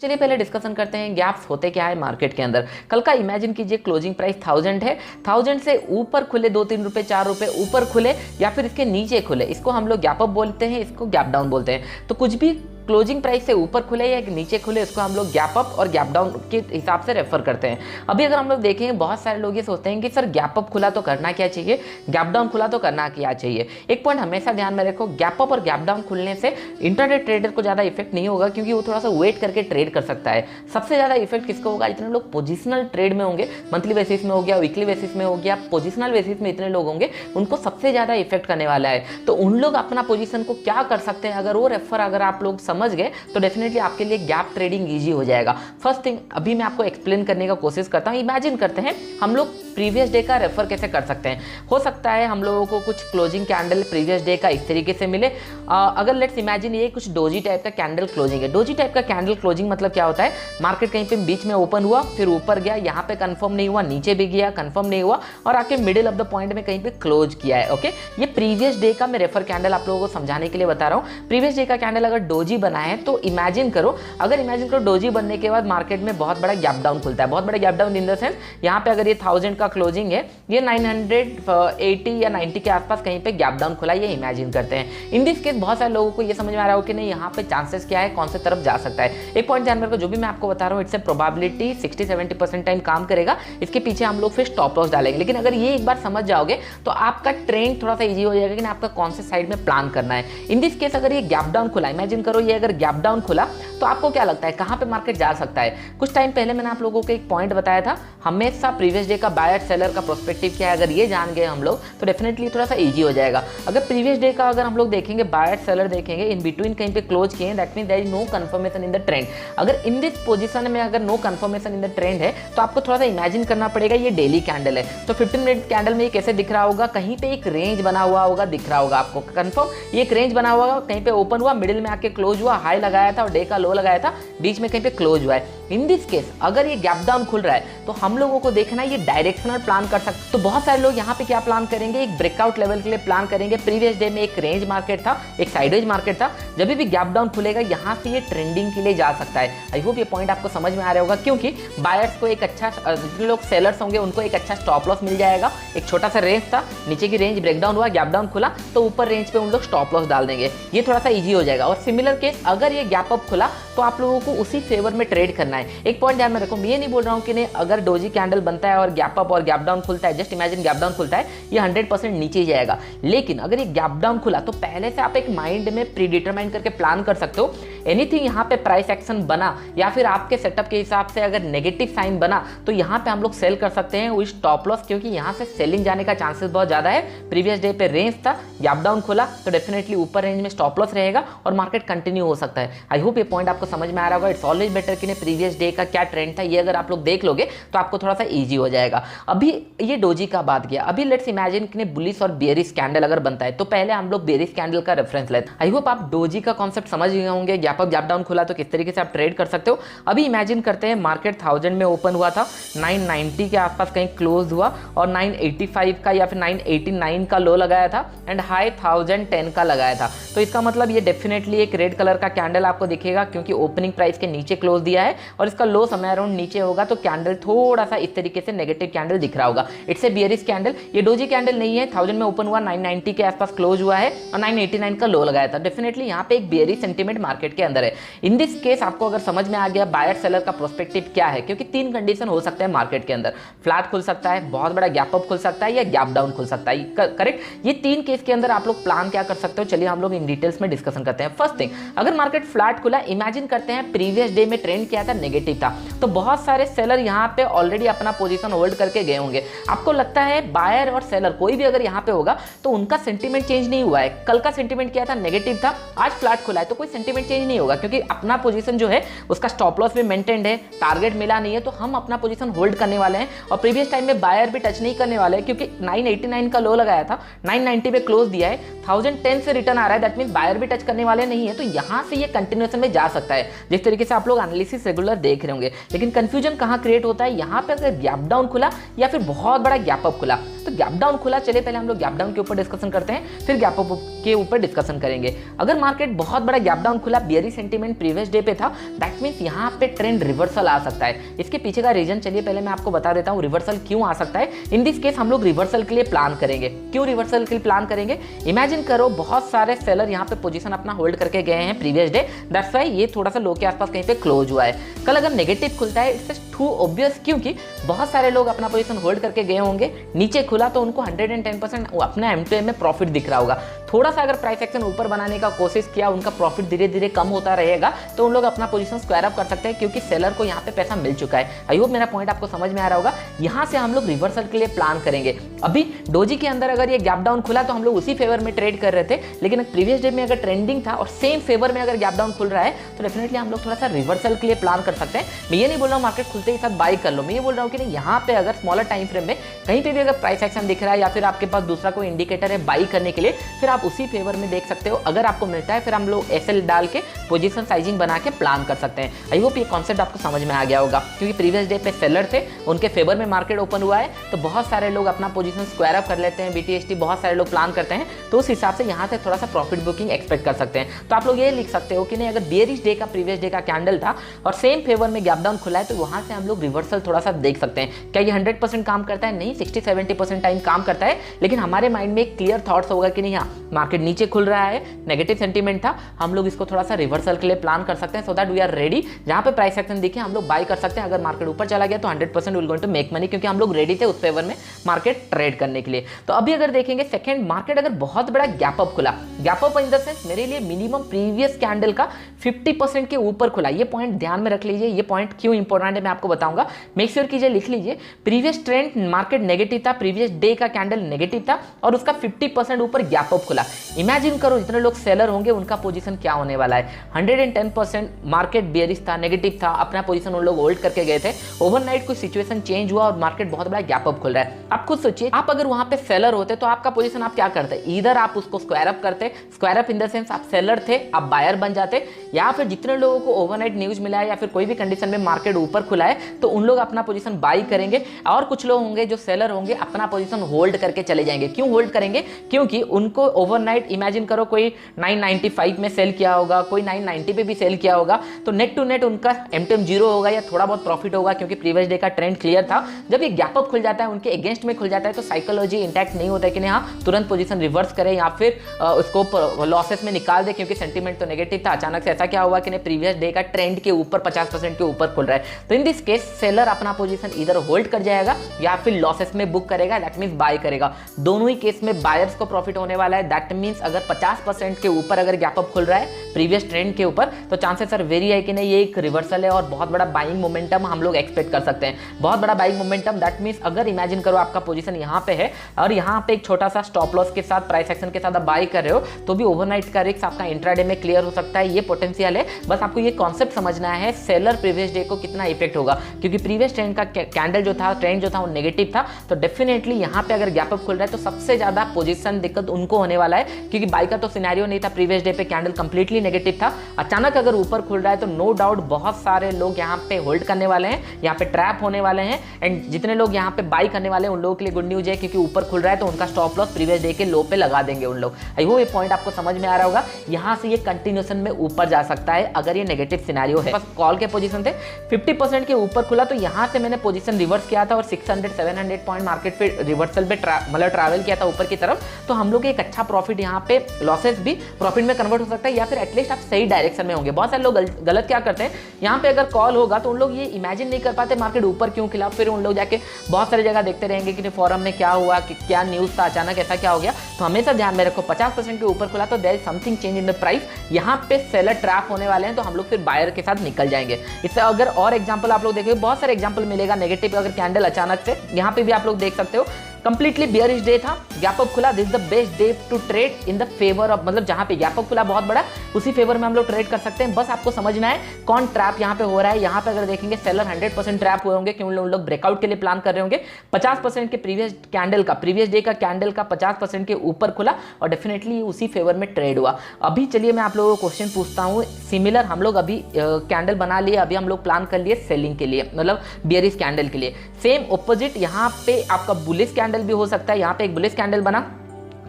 चलिए पहले डिस्कशन करते हैं गैप्स होते क्या है मार्केट के अंदर। कल का इमेजिन कीजिए क्लोजिंग प्राइस 1000 है, 1000 से ऊपर खुले 2-3 रुपए 4 रुपए ऊपर खुले या फिर इसके नीचे खुले, इसको हम लोग गैप अप बोलते हैं, इसको गैप डाउन बोलते हैं। तो कुछ भी क्लोजिंग प्राइस से ऊपर खुले या नीचे खुले उसको हम लोग गैप अप और गैप डाउन के हिसाब से रेफर करते हैं। अभी अगर हम लोग देखेंगे बहुत सारे लोग ये सोचते हैं कि सर गैप अप खुला तो करना क्या चाहिए, गैप डाउन खुला तो करना क्या चाहिए। एक पॉइंट हमेशा ध्यान में रखो, गैप अप और गैप डाउन खुलने से इंटरडे ट्रेडर को ज़्यादा इफेक्ट नहीं होगा क्योंकि वो थोड़ा सा वेट करके ट्रेड कर सकता है। सबसे ज़्यादा इफेक्ट किसको होगा, इतने लोग पोजिशनल ट्रेड में होंगे, मंथली बेसिस में हो गया, वीकली बेसिस में हो गया, पोजिशनल बेसिस में इतने लोग होंगे, उनको सबसे ज़्यादा इफेक्ट करने वाला है। तो उन लोग अपना पोजिशन को क्या कर सकते हैं, अगर वो रेफर अगर आप लोग समझ गए तो डेफिनेटली आपके लिए गैप ट्रेडिंग इजी हो जाएगा। फर्स्ट थिंग अभी मैं आपको एक्सप्लेन करने का कोशिश करता हूं। इमेजिन करते हैं हम लोग प्रीवियस डे का रेफर कैसे कर सकते हैं। हो सकता है हम लोगों को कुछ क्लोजिंग कैंडल प्रीवियस डे का इस तरीके से मिले। अगर लेट्स इमेजिन ये कुछ डोजी टाइप का कैंडल क्लोजिंग है। डोजी टाइप का कैंडल क्लोजिंग मतलब क्या होता है, मार्केट कहीं पे बीच में ओपन हुआ, फिर ऊपर गया, यहाँ पे कंफर्म नहीं हुआ, नीचे भी गया, कंफर्म नहीं हुआ और आके मिडिल ऑफ द पॉइंट में कहीं पे क्लोज किया है। ओके, ये प्रीवियस डे का मैं रेफर कैंडल आप लोगों को समझाने के लिए बता रहा हूँ। प्रीवियस डे का कैंडल अगर डोजी बना है तो इमेजिन करो, अगर इमेजिन करो डोजी बनने के बाद मार्केट में बहुत बड़ा गैप डाउन खुलता है। बहुत बड़ा gap down in the sense यहाँ पे अगर ये 1000 का क्लोजिंग है, ये 980 या 90 के आसपास कहीं पे गैप डाउन खुला, ये इमेजिन करते हैं। इन दिस केस बहुत सारे लोगों को ये समझ में आ रहा हो कि नहीं यहाँ पे चांसेस क्या है, कौन से तरफ जा सकता है। एक पॉइंट ध्यान रखो, जो भी मैं आपको बता रहा हूँ इट्स ए प्रोबेबिलिटी 60-70% टाइम काम करेगा। इसके पीछे हम लोग फिर स्टॉप लॉस डालेंगे। लेकिन अगर ये एक बार समझ जाओगे तो आपका ट्रेंड थोड़ा सा ईजी हो जाएगा कि आपका कौन से साइड में प्लान करना है। इन दिस केस अगर ये गैप डाउन खुला, इमेजिन करो ये अगर गैप डाउन खुला तो आपको क्या लगता है कहाँ पे मार्केट जा सकता है। कुछ टाइम पहले मैंने आप लोगों को एक पॉइंट बताया था, हमेशा प्रीवियस डे का बायर सेलर का प्रोस्पेक्टिव क्या है, अगर ये जान गए हम लोग तो डेफिनेटली थोड़ा सा इजी हो जाएगा। अगर प्रीवियस डे का अगर हम लोग देखेंगे बायर सेलर देखेंगे इन बिटवीन कहीं पे क्लोज किए, that mean there is no confirmation in the trend. अगर इन दिस पोजीशन में अगर no confirmation in the trend है तो आपको थोड़ा सा इमेजिन करना पड़ेगा ये डेली कैंडल है। तो 15 मिनट कैंडल में ये कैसे दिख रहा होगा, कहीं पे एक रेंज बना हुआ होगा, दिख रहा होगा आपको कंफर्म, ये एक रेंज बना हुआ होगा, कहीं पे ओपन हुआ, मिडिल में आके क्लोज हुआ, हाई लगाया था और डे का लो लगाया था, बीच में कहीं पे क्लोज हुआ है। इन दिस केस अगर ये गैप डाउन खुल रहा है तो हम लोगों को देखना है ये डायरेक्शनल प्लान कर सकते। तो बहुत सारे लोग यहाँ पे क्या प्लान करेंगे, एक ब्रेकआउट लेवल के लिए प्लान करेंगे। प्रीवियस डे में एक रेंज मार्केट था, एक साइडवेज मार्केट था, जब भी गैप डाउन खुलेगा यहाँ से ये ट्रेंडिंग के लिए जा सकता है। आई होप ये पॉइंट आपको समझ में आ रहा होगा, क्योंकि बायर्स को एक अच्छा, जो लोग सेलर्स होंगे उनको एक अच्छा स्टॉप लॉस मिल जाएगा। एक छोटा सा रेंज था, नीचे की रेंज ब्रेकडाउन हुआ, गैप डाउन खुला तो ऊपर रेंज पे उन लोग स्टॉप लॉस डाल देंगे, ये थोड़ा सा ईजी हो जाएगा। और सिमिलर केस अगर ये गैप अप खुला तो आप लोगों को उसी फेवर में ट्रेड करना है। एक पॉइंट ध्यान में रखो, मैं ये नहीं बोल रहा हूँ कि नहीं अगर डोजी कैंडल बनता है और गैप अप और गैप डाउन खुलता है, जस्ट इमेजिन गैप डाउन खुलता है, ये 100% नीचे ही जाएगा। लेकिन अगर ये गैप डाउन खुला तो पहले से आप एक माइंड में प्री डिटरमाइन करके प्लान कर सकते हो, एनीथिंग यहाँ पे प्राइस एक्शन बना या फिर आपके सेटअप के हिसाब से अगर नेगेटिव साइन बना तो यहाँ पे हम लोग सेल कर सकते हैं विद स्टॉप लॉस, क्योंकि यहाँ से सेलिंग जाने का चांसेस बहुत ज़्यादा है। प्रीवियस डे पे रेंज था, गैप डाउन खुला तो डेफिनेटली ऊपर रेंज में स्टॉप लॉस रहेगा और मार्केट कंटिन्यू हो सकता है। आई होप ये पॉइंट आपको समझ में आ रहा होगा। इट्स ऑलवेज बेटर कि प्रीवियस डे का क्या ट्रेंड था ये अगर आप लोग देख लोगे तो आपको थोड़ा सा ईजी हो जाएगा। अभी ये डोजी का बात किया, अभी लेट्स इमेजिन कि बुलिश और बेयरिश कैंडल अगर बनता है तो पहले हम लोग बेयरिश कैंडल का रेफरेंस लेते हैं। आई होप आप डोजी का कॉन्सेप्ट समझ गए होंगे, गैप अप गैप डाउन खुला तो किस तरीके से आप ट्रेड कर सकते हो। अभी इमेजिन करते हैं मार्केट 1000 में ओपन हुआ था, 990 के आसपास कहीं क्लोज हुआ और 985 का या फिर 989 का लो लगाया था एंड हाई 1010 का लगाया था। तो इसका मतलब ये डेफिनेटली एक रेड कलर का कैंडल आपको दिखेगा क्योंकि ओपनिंग प्राइस के नीचे क्लोज दिया है और इसका लो समय अराउंड नीचे होगा, तो कैंडल थोड़ा सा इस तरीके से नेगेटिव कैंडल दिख रहा होगा। इट्स ए बियरिश कैंडल, ये डोजी कैंडल नहीं है। 1000 में ओपन हुआ, 990 के आसपास क्लोज हुआ है और 989 का लो लगाया था। डेफिनेटली यहाँ पे एक बियरिश सेंटीमेंट मार्केट के अंदर है। इन दिस केस आपको अगर समझ में आ गया बायर सेलर का प्रोस्पेक्टिव क्या है, क्योंकि 3 कंडीशन हो सकते हैं मार्केट के अंदर, फ्लैट खुल सकता है, बहुत बड़ा गैप अप खुल सकता है या गैप डाउन खुल सकता है। करेक्ट, ये 3 केस के अंदर आप लोग प्लान क्या कर सकते हो, चलिए हम लोग इन डिटेल्स में डिस्कशन करते हैं। फर्स्ट थिंग, अगर मार्केट फ्लैट खुला, इमेजिन करते हैं प्रीवियस डे में ट्रेंड क्या था, नेगेटिव था, तो बहुत सारे सेलर यहाँ पे ऑलरेडी अपना पोजीशन होल्ड करके गए होंगे। आपको लगता है बायर और सेलर कोई भी अगर यहाँ पे होगा तो उनका सेंटीमेंट चेंज नहीं हुआ है। कल का सेंटीमेंट क्या था, नेगेटिव था, आज फ्लैट खुला है तो कोई सेंटीमेंट चेंज नहीं होगा क्योंकि अपना पोजीशन जो है उसका स्टॉप लॉस भी मेंटेन्ड है, टारगेट मिला नहीं है, तो हम अपना पोजीशन होल्ड करने वाले हैं और प्रीवियस टाइम में बायर भी टच नहीं करने वाले हैं क्योंकि 989 का लो लगाया था, 990 पे क्लोज दिया है, 1010 से रिटर्न आ रहा है, दैट मींस बायर भी टच करने वाले नहीं है, तो यहाँ से ये कंटिन्यूएशन में जा सकता है, जिस तरीके से आप लोग एनालिसिस रेगुलर देख रहे होंगे। लेकिन कंफ्यूजन कहाँ क्रिएट होता है, यहाँ पे अगर गैप डाउन खुला या फिर बहुत बड़ा गैप अप खुला। तो गैप डाउन खुला, चलिए पहले हम लोग गैप डाउन के ऊपर डिस्कशन करते हैं, फिर गैप अप के ऊपर डिस्कशन करेंगे। अगर मार्केट बहुत बड़ा गैप डाउन खुला, बियरिश सेंटीमेंट प्रीवियस डे पे था, दैट मींस यहाँ पे ट्रेंड रिवर्सल आ सकता है। इसके पीछे का रीजन चलिए पहले मैं आपको बता देता हूँ, रिवर्सल क्यों आ सकता है। इन दिस केस हम लोग रिवर्सल के लिए प्लान करेंगे। क्यों रिवर्सल के लिए प्लान करेंगे, इमेजिन करो बहुत सारे सेलर यहाँ पे पोजीशन अपना होल्ड करके गए हैं प्रीवियस डे, दैट्स व्हाई ये थोड़ा सा लो के आसपास कहीं पे क्लोज हुआ है। कल अगर नेगेटिव खुलता है, इट्स टू ऑब्वियस, क्योंकि बहुत सारे लोग अपना पोजीशन होल्ड करके गए होंगे, नीचे खुला तो उनको 110% अपना M2M में प्रॉफिट दिख रहा होगा। थोड़ा सा अगर प्राइस एक्शन ऊपर बनाने का कोशिश किया, उनका प्रॉफिट धीरे धीरे कम होता रहेगा, तो उन लोग अपना पोजीशन स्क्वायर अप कर सकते हैं, क्योंकि सेलर को यहाँ पे पैसा मिल चुका है। आई होप मेरा पॉइंट आपको समझ में आ रहा होगा। यहाँ से हम लोग रिवर्सल के लिए प्लान करेंगे। अभी डोजी के अंदर अगर ये गैप डाउन खुला तो हम लोग उसी फेवर में ट्रेड कर रहे थे, लेकिन प्रीवियस डे में अगर ट्रेंडिंग था और सेम फेवर में अगर गैप डाउन खुल रहा है, तो डेफिनेटली हम लोग थोड़ा सा रिवर्सल के लिए प्लान कर सकते हैं। मैं ये नहीं बोल रहा हूँ मार्केट खुलते ही साथ बाई कर लो, मैं ये बोल रहा हूँ कि नहीं, यहाँ पे अगर स्मॉलर टाइम फ्रेम में कहीं पे भी अगर प्राइस एक्शन दिख रहा है या फिर आपके पास दूसरा कोई इंडिकेटर है बाई करने के लिए, फिर आप उसी फेवर में देख सकते हो। अगर आपको मिलता है फिर हम लोग एसएल डाल के पोजीशन साइजिंग बना के प्लान कर सकते हैं। आई होप ये कॉन्सेप्ट आपको समझ में आ गया होगा, क्योंकि प्रीवियस डे पे सेलर थे, उनके फेवर में मार्केट ओपन हुआ है, तो बहुत सारे लोग अपना पोजीशन स्क्वायर अप कर लेते हैं, BTST बहुत सारे लोग प्लान करते हैं, तो उस हिसाब से यहाँ से थोड़ा सा प्रॉफिट बुकिंग एक्सपेक्ट कर सकते हैं। तो आप लोग ये लिख सकते हो कि नहीं, अगर बेयरिश डे का प्रीवियस डे का कैंडल था और सेम फेवर में गैप डाउन खुला है, तो वहाँ से हम लोग रिवर्सल थोड़ा सा देख सकते हैं। क्या ये 100% काम करता है? नहीं, 60-70% टाइम काम करता है, लेकिन हमारे माइंड में एक क्लियर थॉट्स होगा कि नहीं, हाँ मार्केट नीचे खुल रहा है, नेगेटिव सेंटीमेंट था, हम लोग इसको थोड़ा सा रिवर्सल के लिए प्लान कर सकते हैं, so that we are ready. जहां पे प्राइस एक्शन दिखे हम लोग बाय कर सकते हैं। अगर मार्केट ऊपर चला गया तो 100% will going to make money, क्योंकि हम लोग रेडी थे उस फेवर में मार्केट ट्रेड करने के लिए। तो अभी अगर देखेंगे सेकंड, मार्केट अगर बहुत बड़ा गैप अप खुला, gap up in the sense मेरे लिए मिनिमम प्रीवियस कैंडल का 50% के ऊपर खुला, ये पॉइंट ध्यान में रख लीजिए। ये पॉइंट क्यों इंपॉर्टेंट है मैं आपको बताऊंगा, मेक श्योर कीजिए, लिख लीजिए। प्रीवियस ट्रेंड मार्केट नेगेटिव था, प्रीवियस डे का कैंडल नेगेटिव था और उसका 50% ऊपर गैप अप खुला। इमेजिन करो जितने लोग सेलर होंगे उनका पोजीशन क्या होने वाला है। 110% मार्केट बेयरिश था, नेगेटिव था, अपना पोजीशन उन लोग होल्ड करके गए थे। ओवरनाइट कोई सिचुएशन चेंज हुआ और मार्केट बहुत बड़ा गैप अप खुल रहा है। आप खुद सोचिए, आप अगर वहां पे सेलर होते तो आपका पोजीशन आप क्या करते? इधर आप उसको स्क्वायर अप करते, square up in the sense आप सेलर थे, आप बायर बन जाते, या फिर जितने लोगों को ओवरनाइट न्यूज मिला है या फिर कोई भी कंडीशन में मार्केट ऊपर खुला है तो उन लोग अपना पोजीशन बाई करेंगे, और कुछ लोग होंगे जो सेलर होंगे अपना पोजीशन होल्ड करके चले जाएंगे। क्यों होल्ड करेंगे? क्योंकि उनको ओवरनाइट इमेजिन करो कोई 995 में सेल किया होगा, कोई 990 पे भी सेल किया होगा, तो नेट टू नेट उनका M2M 0 होगा या थोड़ा बहुत प्रॉफिट होगा, क्योंकि प्रीवियस डे का ट्रेंड क्लियर था। जब ये गैप अप खुल जाता है, उनके अगेंस्ट में खुल जाता है, तो साइकोलॉजी इंटैक्ट नहीं होता है कि नहीं हाँ तुरंत पोजीशन रिवर्स करें या फिर उसको लॉसेस में निकाल दे, क्योंकि सेंटीमेंट तो नेगेटिव था। अचानक से ऐसा क्या हुआ कि नहीं, प्रीवियस डे का ट्रेंड के ऊपर 50% के ऊपर खुल रहा है, तो इन दिस केस सेलर अपना पोजीशन इधर होल्ड कर जाएगा या फिर लॉसेस में बुक करेगा, दैट मींस बाय करेगा। दोनों ही केस में बायर्स को प्रॉफिट होने वाला है। दैट मींस अगर 50% के ऊपर अगर गैप अप खुल रहा है प्रीवियस ट्रेंड के ऊपर, तो चांसेस सर वेरी है कि नहीं ये एक रिवर्सल है और बहुत बड़ा बाइंग मोमेंटम हम लोग एक्सपेक्ट कर सकते हैं। बहुत बड़ा बाइंग मोमेंटम, दैट मींस अगर इमेजिन करो आपका पोजीशन यहाँ पे है और यहाँ पे एक छोटा सा स्टॉप लॉस के साथ प्राइस एक्शन के साथ आप बाय कर रहे हो, तो भी ओवरनाइट का रिस्क आपका इंट्राडे में क्लियर हो सकता है। ये पोटेंशियल है, बस आपको ये कॉन्सेप्ट समझना है सेलर प्रीवियस डे को कितना इफेक्ट होगा, क्योंकि प्रीवियस ट्रेंड का कैंडल जो था, ट्रेंड जो था वो नेगेटिव था, तो डेफिनेटली यहाँ पे अगर गैप अप खुल रहा है तो सबसे ज्यादा पोजीशन दिक्कत उनको होने वाला है, क्योंकि बाय का तो सिनेरियो नहीं था, प्रीवियस डे पे कैंडल कंप्लीटली नेगेटिव था। अचानक अगर ऊपर खुल रहा है तो नो डाउट बहुत सारे लोग यहाँ पे होल्ड करने वाले हैं, यहाँ पे ट्रैप होने वाले हैं, एंड जितने लोग यहाँ पे बाय करने वाले हैं उन लोगों के लिए गुड न्यूज है, क्योंकि ऊपर खुल रहा है तो उनका स्टॉप लॉस प्रीवियस डे के लो पे लगा देंगे उन लोग। आई होप ये पॉइंट आपको समझ में आ रहा होगा। यहाँ से ये कंटिन्यूएशन में ऊपर जा सकता है अगर ये नेगेटिव सिनेरियो है। बस कॉल के पोजीशन थे 50% के ऊपर खुला, तो यहाँ से मैंने पोजीशन रिवर्स किया था और 600-700 पॉइंट मार्केट पे रिवर्सल पे मतलब ट्रैवल किया था ऊपर की तरफ, तो हम लोग एक अच्छा प्रॉफिट यहाँ पे लॉसेस भी प्रॉफिट में कन्वर्ट हो सकता है, या फिर एटलीस्ट आप सही डायरेक्शन में होंगे। बहुत सारे लोग गलत क्या करते हैं, यहाँ पे अगर कॉल होगा तो उन लोग ये इमेजिन नहीं कर पाते मार्केट ऊपर क्यों खिला, फिर उन लोग जाके बहुत सारी जगह देखते रहेंगे कि फॉरम में क्या हुआ, कि क्या न्यूज था, अचानक ऐसा क्या हो गया। तो हमेशा ध्यान में रखो 50% के ऊपर खुला तो there is something change in the price, यहाँ पे सेलर ट्रैप होने वाले हैं, तो हम लोग फिर बायर के साथ निकल जाएंगे। इससे अगर और एग्जांपल आप लोग देखोगे, बहुत सारे एग्जांपल मिलेगा नेगेटिव अगर कैंडल अचानक से, यहाँ पे भी आप लोग देख सकते हो कंप्लीटली बियरिश डे था, गैप अप खुला, this the best day to trade in the favour of, मतलब जहां पे गैप अप खुला बहुत बड़ा, उसी फेवर में हम लोग ट्रेड कर सकते हैं। बस आपको समझना है कौन ट्रैप यहाँ पे हो रहा है। यहाँ पे अगर देखेंगे सेलर 100% ट्रैप हुए होंगे, क्योंकि उन लोग ब्रेकआउट के लिए प्लान कर रहे होंगे। 50% के प्रीवियस डे का कैंडल का 50% के ऊपर खुला और डेफिनेटली उसी फेवर में ट्रेड हुआ। अभी चलिए मैं आप लोगों को क्वेश्चन पूछता हूँ, सिमिलर हम लोग अभी कैंडल बना लिए, अभी हम लोग प्लान कर लिए सेलिंग के लिए, मतलब बियरिश कैंडल के लिए। सेम ऑपोजिट यहाँ पे आपका बुलिश कैंडल भी हो सकता है। यहाँ पे एक बुलिश कैंडल बना,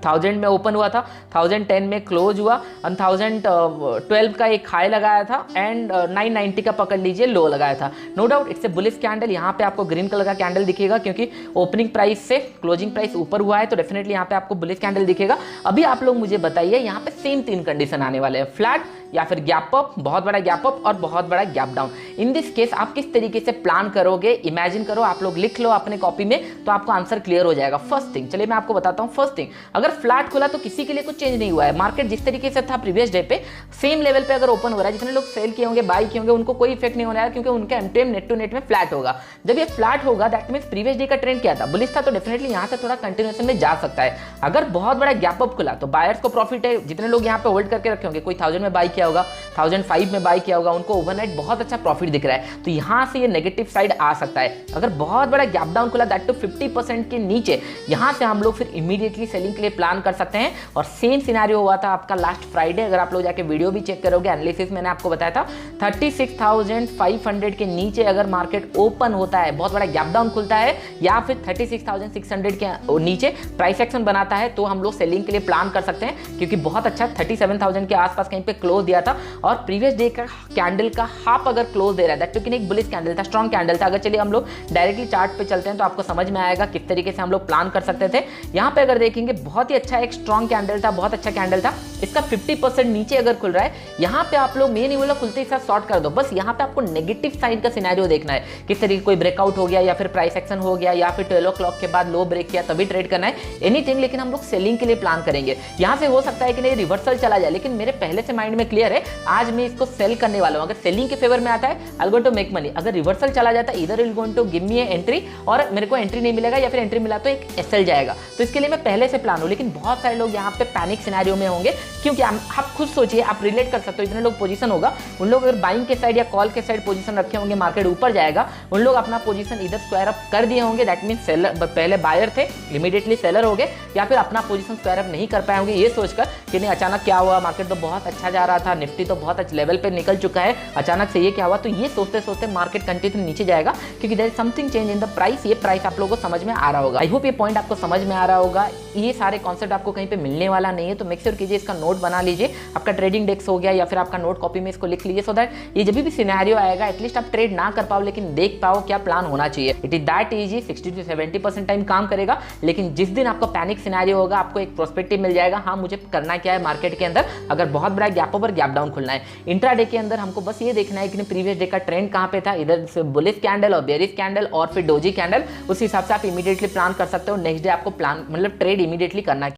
1000 में ओपन हुआ था, 1010 में क्लोज हुआ, 1012 का एक हाई लगाया था एंड 990 का पकड़ लीजिए लो लगाया था। No doubt it's a bullish candle. यहाँ पे आपको ग्रीन कलर का कैंडल दिखेगा क्योंकि ओपनिंग प्राइस से क्लोजिंग प्राइस ऊपर हुआ है, तो डेफिनेटली यहाँ पे आपको बुलिश कैंडल दिखेगा। अभी आप लोग मुझे बताइए, यहाँ पे सेम 3 कंडीशन आने वाले हैं, फ्लैट या फिर गैप अप, बहुत बड़ा गैप अप और बहुत बड़ा gap down. In this case आप किस तरीके से प्लान करोगे, इमेजिन करो, आप लोग लिख लो अपने कॉपी में, तो आपको आंसर क्लियर हो जाएगा। फर्स्ट थिंग, चलिए मैं आपको बताता हूँ। फर्स्ट थिंग, अगर फ्लैट खुला तो किसी के लिए कुछ चेंज नहीं हुआ है, मार्केट जिस तरीके से था प्रीवियस डे पे सेम लेवल पे अगर ओपन हो रहा है, जितने लोग सेल किए होंगे, बाई किए होंगे, उनको कोई इफेक्ट नहीं होने वाला, क्योंकि उनका एमटीएम नेट टू नेट में फ्लैट होगा। जब ये फ्लैट होगा दैट मींस प्रीवियस डे का ट्रेंड क्या था, बुलिश था, तो डेफिनेटली यहाँ से थोड़ा कंटिन्यूएशन में जा सकता है। अगर बहुत बड़ा गैप अप खुला तो बायर्स को प्रॉफिट है, जितने लोग यहाँ पे होल्ड करके रखे होंगे, कोई 1000 में बाई किया होगा, 1005 में बाई किया होगा, उनको ओवरनाइट बहुत अच्छा प्रॉफिट दिख रहा है, तो यहाँ से ये नेगेटिव साइड आ सकता है। अगर बहुत बड़ा गैप डाउन खुला दैट टू 50% के नीचे, यहाँ से हम लोग फिर इमीडिएटली सेलिंग के लिए प्लान कर सकते हैं। और सेम सिनेरियो हुआ था आपका लास्ट फ्राइडे, अगर आप लोग जाके वीडियो भी चेक करोगे, एनालिसिस मैंने आपको बताया था 36,500 के नीचे अगर मार्केट ओपन होता है, बहुत बड़ा गैप डाउन खुलता है, या फिर 36,600 के नीचे प्राइस एक्शन बनाता है, तो हम लोग सेलिंग के लिए प्लान कर सकते हैं, क्योंकि बहुत अच्छा 37,000 के आसपास कहीं पे क्लोज दिया था और प्रीवियस डे का कैंडल का हाफ अगर क्लोज दे रहा है, दैट मींस एक बुलिश कैंडल था, स्ट्रॉन्ग कैंडल था। अगर चलिए हम लोग डायरेक्टली चार्ट पे चलते हैं तो आपको समझ में आएगा किस तरीके से हम लोग प्लान कर सकते थे। यहाँ पे अगर देखेंगे बहुत ही अच्छा एक स्ट्रॉन्ग कैंडल था, बहुत अच्छा कैंडल था, इसका 50% नीचे अगर खुल रहा है, यहाँ पे आप लोग मेन बोला खुलते ही साथ शॉर्ट कर दो। बस यहाँ पे आपको नेगेटिव साइड का सिनेरियो देखना है, किस तरीके कोई ब्रेकआउट हो गया या फिर प्राइस एक्शन हो गया या फिर 12 o'clock के बाद लो ब्रेक किया तभी ट्रेड करना है, एनीथिंग। लेकिन हम लोग सेलिंग के लिए प्लान करेंगे। यहाँ से हो सकता है कि नहीं रिवर्सल चला जाए, लेकिन मेरे पहले से माइंड में क्लियर है, आज मैं इसको सेल करने वाला हूँ। अगर सेलिंग के फेवर में आता है I am going to make money, अगर रिवर्सल चला जाता है इधर will going to give me entry और मेरे को एंट्री नहीं मिलेगा, या फिर एंट्री मिला तो एक एसएल जाएगा, तो इसके लिए मैं पहले से प्लान हूँ। लेकिन बहुत सारे लोग यहाँ पे पैनिक सिनेरियो में होंगे, क्योंकि आप खुद सोचिए, आप रिलेट कर सकते हो, इतने लोग पोजीशन होगा, उन लोग अगर बाइंग के साइड या कॉल के साइड पोजीशन रखे होंगे, मार्केट ऊपर जाएगा, उन लोग अपना पोजीशन इधर स्क्वायर अप कर दिए होंगे, दैट मींस सेलर पहले बायर थे इमीडिएटली सेलर हो गए, या फिर अपना पोजीशन स्क्वायर अप नहीं कर पाए होंगे, ये सोचकर कि नहीं अचानक क्या हुआ, मार्केट तो बहुत अच्छा जा रहा था, निफ्टी तो बहुत अच्छे लेवल पे निकल चुका है, अचानक से ये क्या हुआ। तो ये सोचते सोचते मार्केट कंटिन्यू नीचे जाएगा, क्योंकि there is something change in the price. ये प्राइस आप लोगों को समझ में आ रहा होगा। आई होप ये पॉइंट आपको समझ में आ रहा होगा। ये सारे कॉन्सेप्ट आपको कहीं पे मिलने वाला नहीं है, तो मेक श्योर कीजिए इसका नोट बना लीजिए, आपका ट्रेडिंग डेस्क हो गया या फिर आपका नोट कॉपी में इसको लिख लीजिए, सो दैट ये जब भी सिनेरियो आएगा एटलीस्ट आप ट्रेड ना कर पाओ, लेकिन देख पाओ क्या प्लान होना चाहिए। It is that easy, 60 to 70% time काम करेगा, लेकिन जिस दिन आपको पैनिक सिनेरियो होगा आपको एक प्रोस्पेक्टिव मिल जाएगा, हाँ मुझे करना क्या है मार्केट के अंदर, अगर बहुत बड़ा गैप अप और गैप डाउन खुलना है। इंट्राडे के अंदर हमको बस ये देखना है कि प्रीवियस डे का ट्रेंड कहाँ पे था, इधर से बुलिश कैंडल और बेरिश कैंडल और फिर डोजी कैंडल, उस हिसाब से आप इमीडिएटली प्लान कर सकते हो। नेक्स्ट डे आपको प्लान मतलब ट्रेड इमीडिएटली करना